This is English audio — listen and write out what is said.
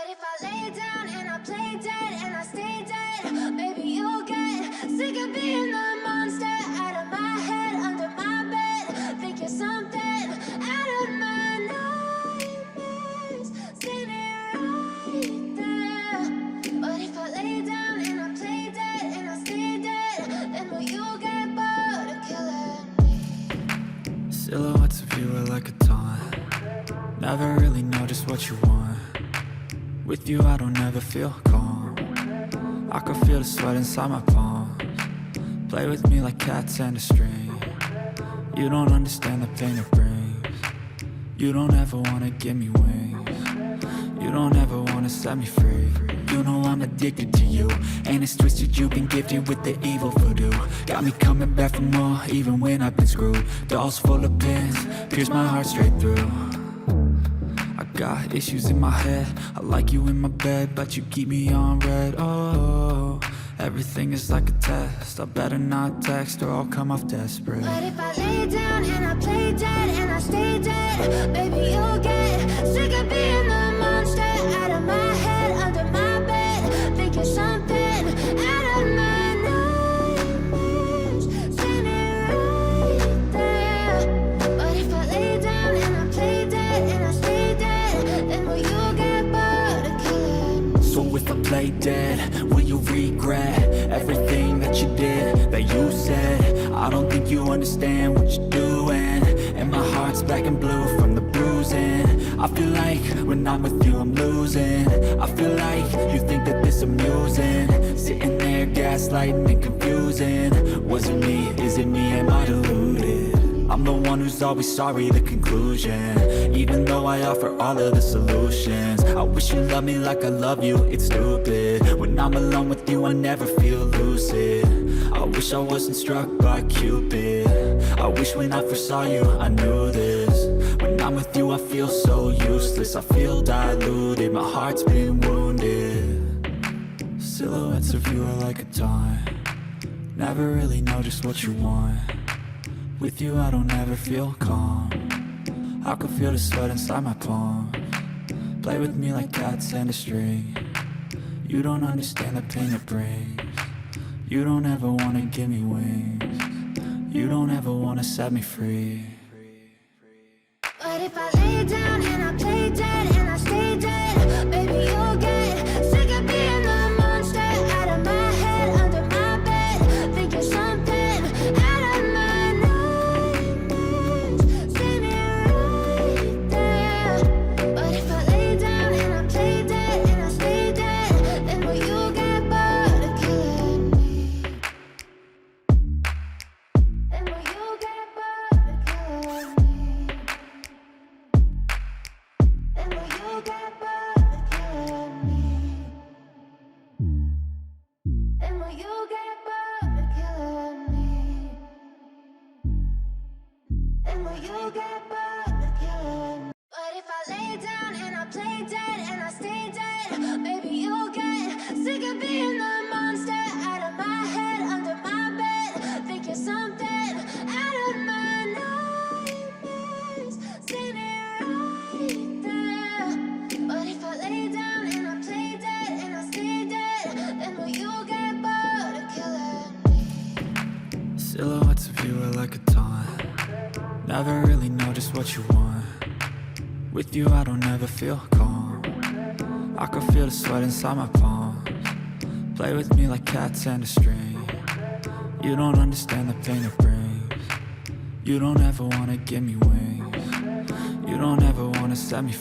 But if I lay down and I play dead and I stay dead, maybe you'll get sick of being the monster out of my head, under my bed. Think you're something out of my nightmares, standing right there. But if I lay down and I play dead and I stay dead, then will you get bored of killing me? Silhouettes of you are like a taunt. Never really know just what you want. With you I don't ever feel calm. I can feel the sweat inside my palms. Play with me like cats and a string. You don't understand the pain it brings. You don't ever wanna give me wings. You don't ever wanna set me free. You know I'm addicted to you, and it's twisted, you've been gifted with the evil voodoo. Got me coming back for more, even when I've been screwed. Dolls full of pins, pierce my heart straight through. I got issues in my head, I like you in my bed, but you keep me on red. Oh, everything is like a test, I better not text or I'll come off desperate. But if I lay down and I play dead and I stay dead, maybe you'll get sick of being the monster out of my head, under my bed. Think you're something out of my nightmares, standing right there. But if I lay down and I play dead and I stay dead, then will you get bored of killing me? So if I play dead, will you regret everything that you did, that you said? I don't think you understand what you're doing, and my heart's black and blue from the bruising. I feel like when I'm with you I'm losing. I feel like you think that this amusing, sitting there gaslighting and confusing. Was it me? Is it me? Am I deluded? I'm the one who's always sorry, the conclusion, even though I offer all of the solutions. I wish you loved me like I love you, it's stupid. When I'm alone with you I never feel lucid. I wish I wasn't struck by Cupid. I wish when I first saw you I knew this. When I'm with you I feel so useless, I feel diluted, my heart's been wounded. Silhouettes of you are like a taunt. Never really know just what you want. With you I don't ever feel calm. I can feel the sweat inside my palms. Play with me like cats and a string. You don't understand the pain it brings. You don't ever wanna give me wings. You don't ever wanna set me free. But if I lay down and I play dead and I stay dead, maybe you'll get sick of being the monster out of my head, under my bed. Think you're something out of my nightmares, standing right there. But if I lay down and I play dead and I stay dead, then will you get bored of killing me? Then will you get bored of killing me? And will you get bored of killing me? And will you get bored of killing me? And will you get bored of killing me? But if I lay down and I play dead and I stay dead, maybe you'll get sick of being the monster out of my head, under my bed. Think you're something out of my nightmares, standing right there. But if I lay down and I play dead and I stay dead, then will you get bored of killing me? Silhouettes of you are like a taunt. Never really know just what you want. With you I don't ever feel calm. I can feel the sweat inside my palms. Play with me like cats and a string. You don't understand the pain it brings. You don't ever wanna give me wings. You don't ever wanna set me free.